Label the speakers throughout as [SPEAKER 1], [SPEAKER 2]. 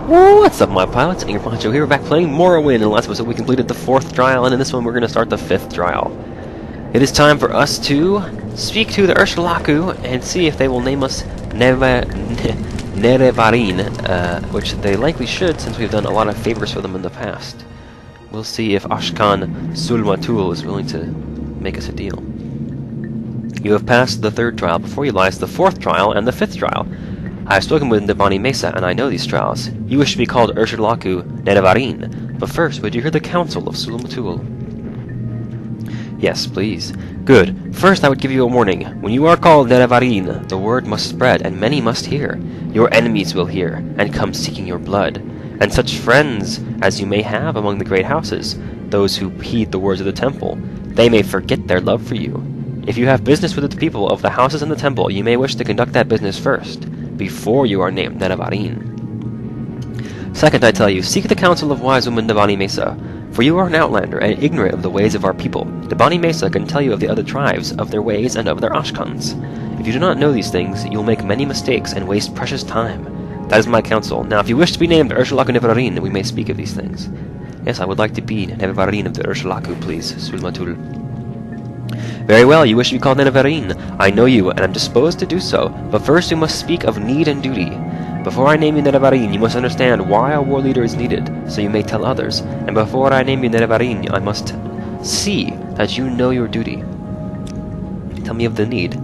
[SPEAKER 1] What's up, my pilots? Poncho here, back playing Morrowind. In the last episode we completed the 4th trial, and in this one we're going to start the 5th trial. It is time for us to speak to the Urshilaku and see if they will name us Nerevarine, which they likely should, since we've done a lot of favors for them in the past. We'll see if Ashkan Sulmatul is willing to make us a deal. You have passed the 3rd trial. Before you lies the 4th trial and the 5th trial. I have spoken with Nerevarine Mesa, and I know these trials. You wish to be called Urshilaku Nerevarine, but first, would you hear the counsel of Sulmatul? Yes, please. Good. First, I would give you a warning. When you are called Nerevarine, the word must spread, and many must hear. Your enemies will hear, and come seeking your blood. And such friends as you may have among the great houses, those who heed the words of the temple, they may forget their love for you. If you have business with the people of the houses and the temple, you may wish to conduct that business first, before you are named Nerevarine. Second, I tell you, seek the counsel of wise woman Nerevarine Mesa, for you are an outlander and ignorant of the ways of our people. Nerevarine Mesa can tell you of the other tribes, of their ways, and of their ashkans. If you do not know these things, you will make many mistakes and waste precious time. That is my counsel. Now, if you wish to be named Urshilaku Nerevarine, we may speak of these things. Yes, I would like to be Nerevarine of the Urshilaku, please, Sulmatul. Very well, you wish to be called Nerevarine. I know you, and am disposed to do so, but first we must speak of need and duty. Before I name you Nerevarine, you must understand why a war leader is needed, so you may tell others, and before I name you Nerevarine, I must see that you know your duty. Tell me of the need.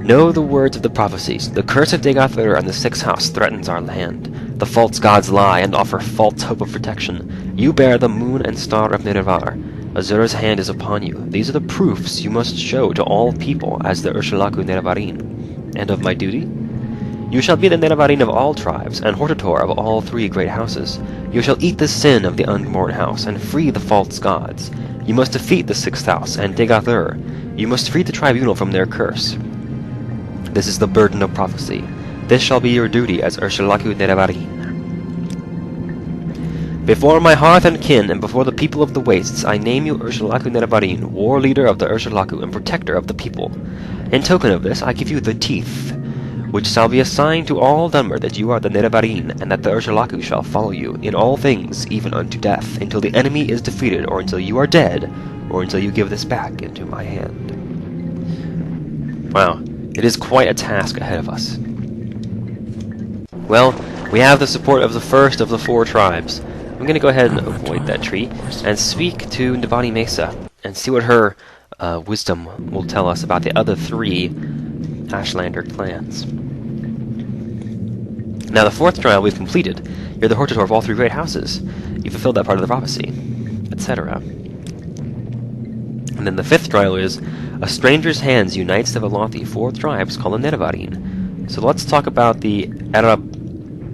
[SPEAKER 1] Know the words of the prophecies. The curse of Degathur and the 6th house threatens our land. The false gods lie and offer false hope of protection. You bear the moon and star of Nerevar. Azura's hand is upon you. These are the proofs you must show to all people as the Urshilaku Nerevarine. And of my duty? You shall be the Nerevarine of all tribes, and Hortator of all 3 great houses. You shall eat the sin of the unborn house, and free the false gods. You must defeat the 6th house, and Degathur. You must free the tribunal from their curse. This is the burden of prophecy. This shall be your duty as Urshilaku Nerevarine. Before my hearth and kin, and before the people of the wastes, I name you Urshilaku Nerevarine, war leader of the Urshilaku and protector of the people. In token of this, I give you the teeth, which shall be a sign to all Dunmer that you are the Nerevarine, and that the Urshilaku shall follow you in all things, even unto death, until the enemy is defeated, or until you are dead, or until you give this back into my hand. Wow, it is quite a task ahead of us. Well, we have the support of the first of the 4 tribes. I'm going to go ahead and avoid that tree and speak to Nerevarine Mesa and see what her wisdom will tell us about the other 3 Ashlander clans. Now, the 4th trial we've completed. You're the Hortator of all 3 great houses. You fulfilled that part of the prophecy, etc. And then the 5th trial is a stranger's hands unites the Velothi, 4 tribes called the Nerevarine. So let's talk about the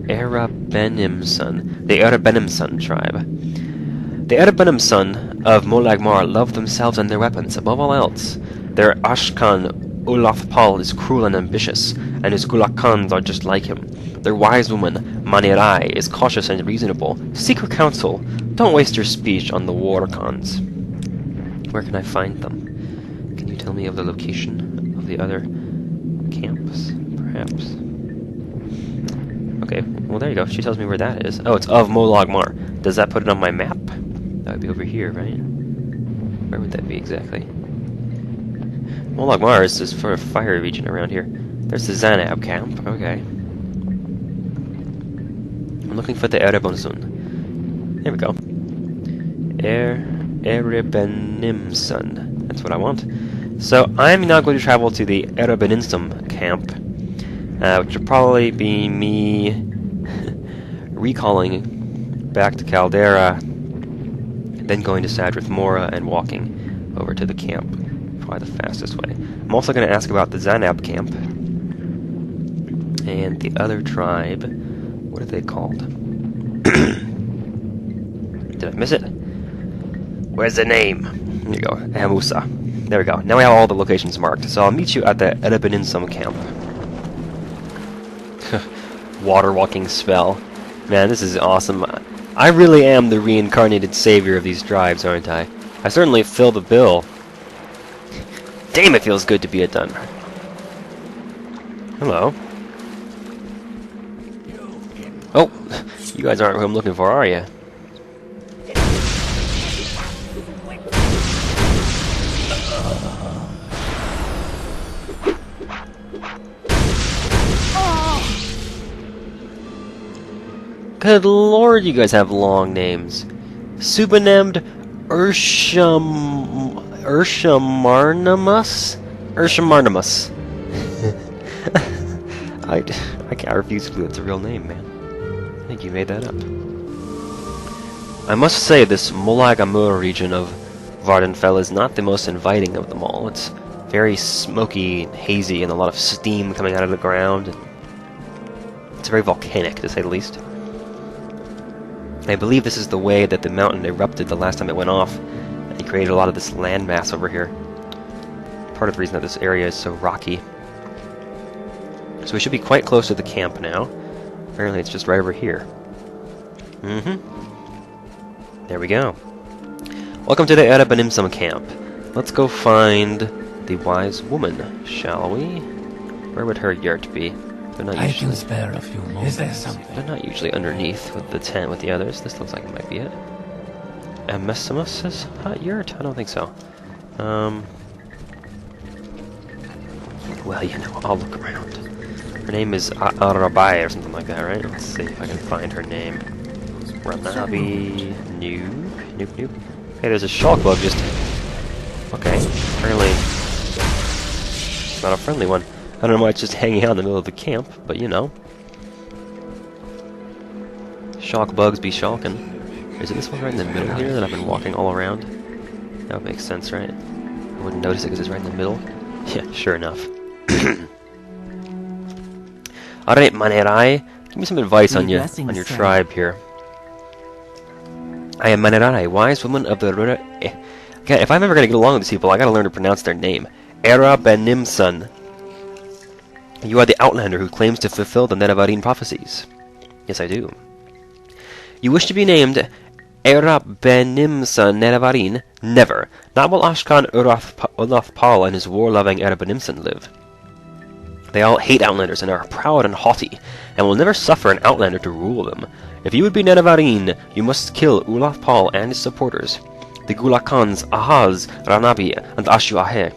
[SPEAKER 1] Erabenimsun tribe. The Erabenimsun of Molagmar love themselves and their weapons above all else. Their Ashkan Ulafpal is cruel and ambitious, and his Gulakans are just like him. Their wise woman, Manirai, is cautious and reasonable. Seek her counsel. Don't waste your speech on the Warkans. Where can I find them? Can you tell me of the location of the other camps, perhaps? Okay, well there you go. She tells me where that is. Oh, it's of Molagmar. Does that put it on my map? That would be over here, right? Where would that be exactly? Molagmar is this sort of fire region around here. There's the Zanab camp. Okay. I'm looking for the Erabenimsun. There we go. Erabenimsun. That's what I want. So I'm now going to travel to the Erabenimsun camp, which will probably be me recalling back to Caldera, then going to Sadrith Mora and walking over to the camp. Probably the fastest way. I'm also going to ask about the Zanab camp and the other tribe. What are they called? Did I miss it? Where's the name? Here you go. Hamusa. There we go. Now we have all the locations marked. So I'll meet you at the Erabenimsun camp. Water walking spell. Man, this is awesome. I really am the reincarnated savior of these tribes, aren't I? I certainly fill the bill. Damn, it feels good to be a Dunmer. Hello. Oh, You guys aren't who I'm looking for, are you? Good lord, you guys have long names. Subanemd Urshimarnamus? Urshimarnamus. I can't refuse to believe it's a real name, man. I think you made that up. I must say, this Molagamur region of Vardenfell is not the most inviting of them all. It's very smoky and hazy, and a lot of steam coming out of the ground. It's very volcanic, to say the least. I believe this is the way that the mountain erupted the last time it went off, and it created a lot of this landmass over here. Part of the reason that this area is so rocky. So we should be quite close to the camp now. Apparently it's just right over here. There we go. Welcome to the Erabenimsun camp. Let's go find the wise woman, shall we? Where would her yurt be? They're not
[SPEAKER 2] I
[SPEAKER 1] usually,
[SPEAKER 2] can spare a few moments. Is there something?
[SPEAKER 1] they're not usually underneath with the tent with the others. This looks like it might be it. Amesimus's hut yurt? I don't think so. Well, you know, I'll look around. Her name is Arabai or something like that, right? Let's see if I can find her name. Ranabi... Nope. Hey, there's a shark bug just... Okay, apparently... It's not a friendly one. I don't know why it's just hanging out in the middle of the camp, but you know. Shark bugs be shalkin'. Is it this one right in the middle here that I've been walking all around? That would make sense, right? I wouldn't notice it because it's right in the middle. Yeah, sure enough. Alright, Manerai, give me some advice on your tribe here. I am Manerai, wise woman of the Rura... Okay, if I'm ever gonna get along with these people, I gotta learn to pronounce their name. Erabenimsun. You are the Outlander who claims to fulfill the Nerevarine prophecies. Yes, I do. You wish to be named Erabenimsun Nerevarine? Never. Not while Ashkan Ulothpal and his war-loving Erabenimsun live. They all hate Outlanders and are proud and haughty, and will never suffer an Outlander to rule them. If you would be Nerevarine, you must kill Ulothpal and his supporters, the Gulakans Ahaz, Ranabi, and Ashuahe.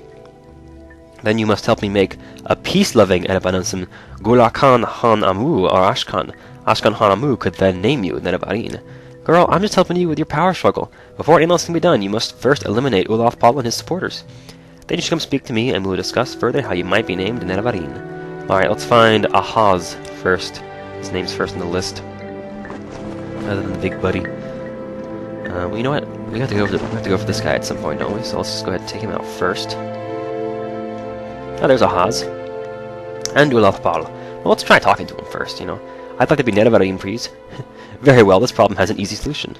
[SPEAKER 1] Then you must help me make a peace-loving Erabenimsun, Gulakan Han Amu or Ashkan. Ashkan Han Amu could then name you Nerevarine. Girl, I'm just helping you with your power struggle. Before anything else can be done, you must first eliminate Ulothpal and his supporters. Then you should come speak to me, and we will discuss further how you might be named Nerevarine. Alright, let's find Ahaz first. His name's first on the list. Other than the big buddy. Well, you know what? We have to go for this guy at some point, don't we? So let's just go ahead and take him out first. Oh, there's Ahaz. And Ulothpal. Well, let's try talking to him first, you know. I'd like to be Nerevarine, please. Very well, this problem has an easy solution.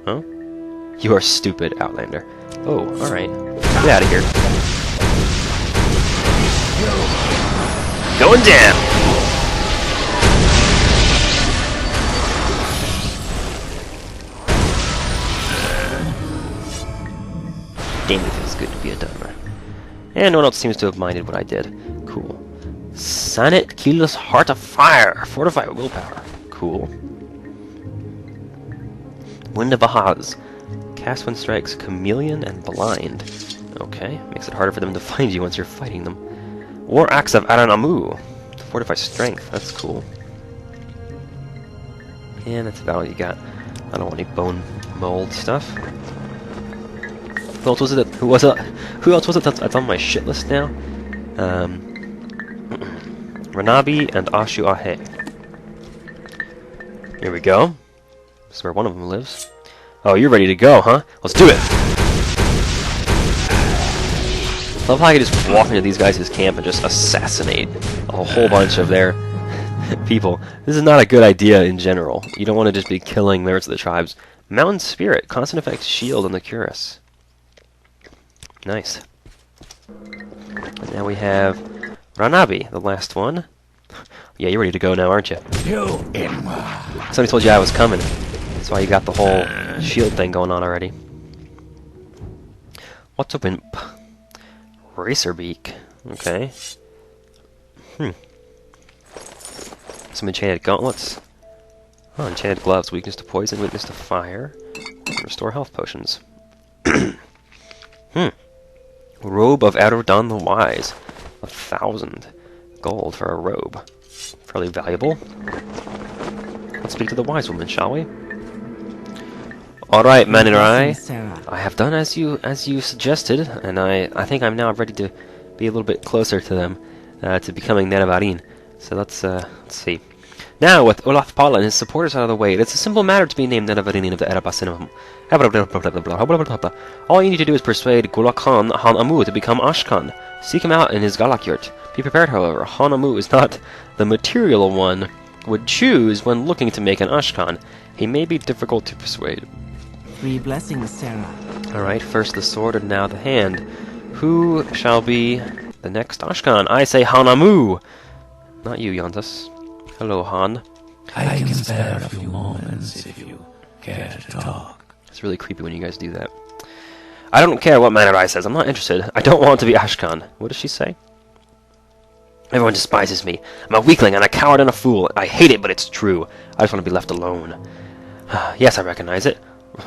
[SPEAKER 1] Huh? You are stupid, Outlander. Oh, alright. Get out of here. Going down! Damn, it feels good to be a Dunmer. And no one else seems to have minded what I did. Cool. Sanit Keyless Heart of Fire! Fortify willpower. Cool. Wind of Ahaz. Cast when strikes Chameleon and Blind. Okay, makes it harder for them to find you once you're fighting them. War Axe of Aranamu. To fortify strength, that's cool. And that's about all you got. I don't want any bone mold stuff. Who else was it? Who else was it that's on my shit list now? Ranabi and Ashuahe. Here we go. This is where one of them lives. Oh, you're ready to go, huh? Let's do it! I love how I can just walk into these guys' camp and just assassinate a whole bunch of their people. This is not a good idea in general. You don't want to just be killing members of the tribes. Mountain Spirit. Constant effects shield on the Curus. Nice. And now we have Ranabi, the last one. Yeah, you're ready to go now, aren't you? Somebody told you I was coming. That's why you got the whole shield thing going on already. What's open? Racerbeak. Okay. Some enchanted gauntlets. Oh, enchanted gloves. Weakness to poison, weakness to fire. And restore health potions. Robe of Eradan the Wise. 1,000 gold for a robe. Fairly valuable. Let's speak to the wise woman, shall we? Alright, Manurai. I have done as you suggested, and I think I'm now ready to be a little bit closer to them, to becoming Nerevarine. So let's see. Now, with Olaf Pala and his supporters out of the way, it's a simple matter to be named Nerevarine of the Erabenimsun. All you need to do is persuade Gulakan Han Amu to become Ashkan. Seek him out in his Galakyurt. Be prepared, however, Han Amu is not the material one would choose when looking to make an Ashkan. He may be difficult to persuade.
[SPEAKER 3] 3 blessings, Sarah.
[SPEAKER 1] Alright, first the sword and now the hand. Who shall be the next Ashkan? I say Han Amu! Not you, Yontas. Hello, Han.
[SPEAKER 2] I can spare a few moments if you care to talk.
[SPEAKER 1] It's really creepy when you guys do that. I don't care what Manurai says. I'm not interested. I don't want to be Ashkan. What does she say? Everyone despises me. I'm a weakling and a coward and a fool. I hate it, but it's true. I just want to be left alone. Yes, I recognize it.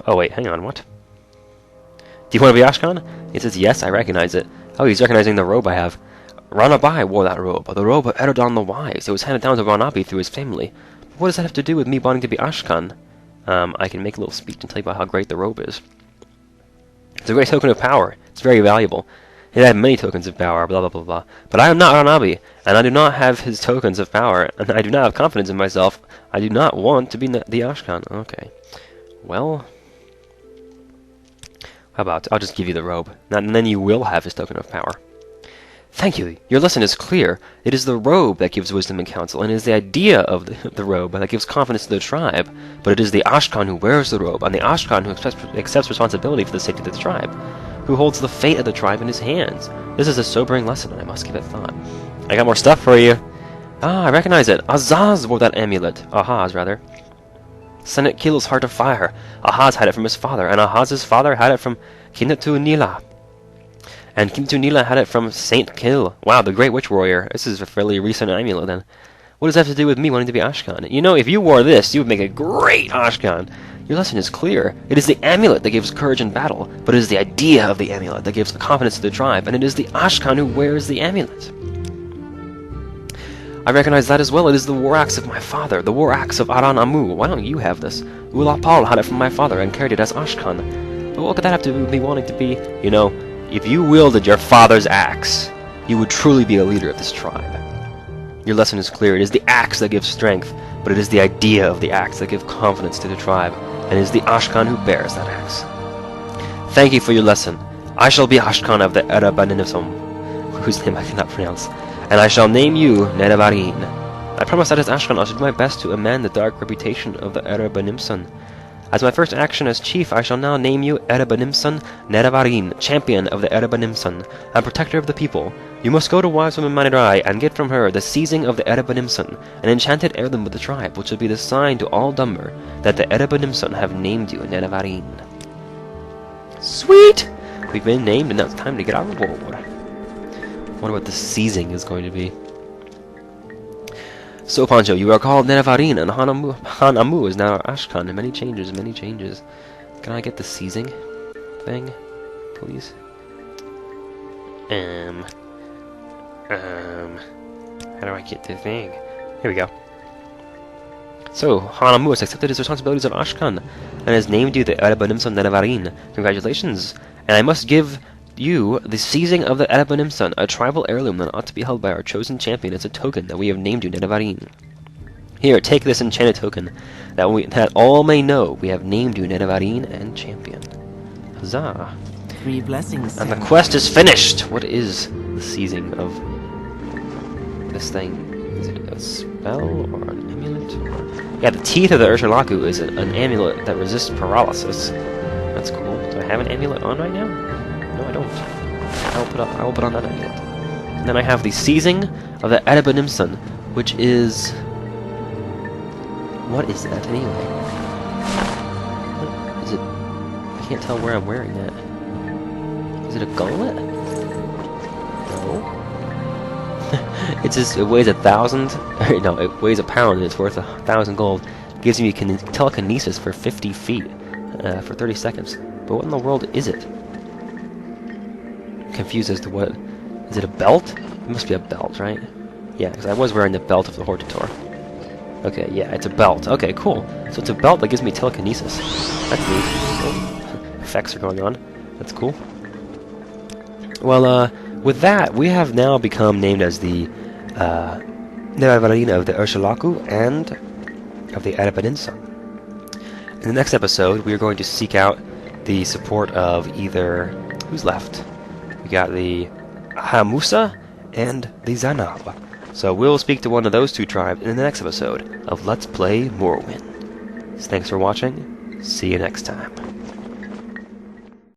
[SPEAKER 1] Oh, wait, hang on, what? Do you want to be Ashkan? He says, yes, I recognize it. Oh, he's recognizing the robe I have. Ranabai wore that robe, the robe of Eradan the Wise. It was handed down to Ranabi through his family. But what does that have to do with me wanting to be Ashkan? I can make a little speech and tell you about how great the robe is. It's a great token of power. It's very valuable. It had many tokens of power, blah blah blah blah. But I am not Ranabi, and I do not have his tokens of power, and I do not have confidence in myself. I do not want to be the Ashkan. Okay. Well, how about I'll just give you the robe, and then you will have his token of power. Thank you. Your lesson is clear. It is the robe that gives wisdom and counsel, and it is the idea of the robe that gives confidence to the tribe. But it is the Ashkan who wears the robe, and the Ashkan who accepts responsibility for the safety of the tribe, who holds the fate of the tribe in his hands. This is a sobering lesson, and I must give it thought. I got more stuff for you. Ah, I recognize it. Azaz wore that amulet. Ahaz, rather. Senate Kil's heart of fire. Ahaz had it from his father, and Ahaz's father had it from Kinatu Nila. And Kinatu Nila had it from Saint Kil. Wow, the great witch warrior. This is a fairly recent amulet, then. What does that have to do with me wanting to be Ashkan? You know, if you wore this, you would make a great Ashkan. Your lesson is clear. It is the amulet that gives courage in battle, but it is the idea of the amulet that gives confidence to the tribe, and it is the Ashkan who wears the amulet. I recognize that as well. It is the war axe of my father, the war axe of Aran Amu. Why don't you have this? Ulapal had it from my father and carried it as Ashkan. But what could that have to do with me wanting to be, you know, if you wielded your father's axe, you would truly be a leader of this tribe. Your lesson is clear. It is the axe that gives strength, but it is the idea of the axe that gives confidence to the tribe, and it is the Ashkan who bears that axe. Thank you for your lesson. I shall be Ashkan of the Erabenimsun, whose name I cannot pronounce, and I shall name you Nerevarine. I promise that as Ashkan I shall do my best to amend the dark reputation of the Erabenimsun. As my first action as chief, I shall now name you Erabenimsun Nerevarine, champion of the Erabenimsun, and protector of the people. You must go to wise woman Manirai and get from her the seizing of the Erabenimsun, an enchanted heirloom of the tribe, which will be the sign to all Dumber that the Erabenimsun have named you Nerevarine. Sweet! We've been named, and now it's time to get our reward. Wonder what the seizing is going to be. So, Poncho, you are called Nerevarine, and Han Amu is now Ashkan, and many changes, many changes. Can I get the seizing thing, please? How do I get the thing? Here we go. So, Han Amu has accepted his responsibilities of Ashkan, and has named you the Erabenimsun Nerevarine. Congratulations! And I must give you the seizing of the Erabenimsun, a tribal heirloom that ought to be held by our chosen champion as a token that we have named you Nerevarine. Here, take this enchanted token, that all may know we have named you Nerevarine and champion. Huzzah!
[SPEAKER 3] 3 blessings.
[SPEAKER 1] And the quest is finished! What is the seizing of this thing? Is it a spell or an amulet? Yeah, the teeth of the Urshilaku is an amulet that resists paralysis. That's cool. Do I have an amulet on right now? No, I don't. I will put on that amulet. And then I have the seizing of the Erabenimsun, which is... What is that anyway? What is it? I can't tell where I'm wearing that. Is it a gauntlet? No. It weighs 1,000. No, it weighs a pound and it's worth 1,000 gold. gives me telekinesis for 50 feet for 30 seconds. But what in the world is it? Confused as to what... Is it a belt? It must be a belt, right? Yeah, because I was wearing the belt of the Hortator. Okay, yeah, it's a belt. Okay, cool. So it's a belt that gives me telekinesis. That's neat. Oh, effects are going on. That's cool. Well, with that, we have now become named as the Nerevarine of the Urshilaku and of the Erabenimsun. In the next episode, we are going to seek out the support of either... Who's left? We got the Hamusa and the Zanab. So we'll speak to one of those two tribes in the next episode of Let's Play Morrowind. Thanks for watching. See you next time.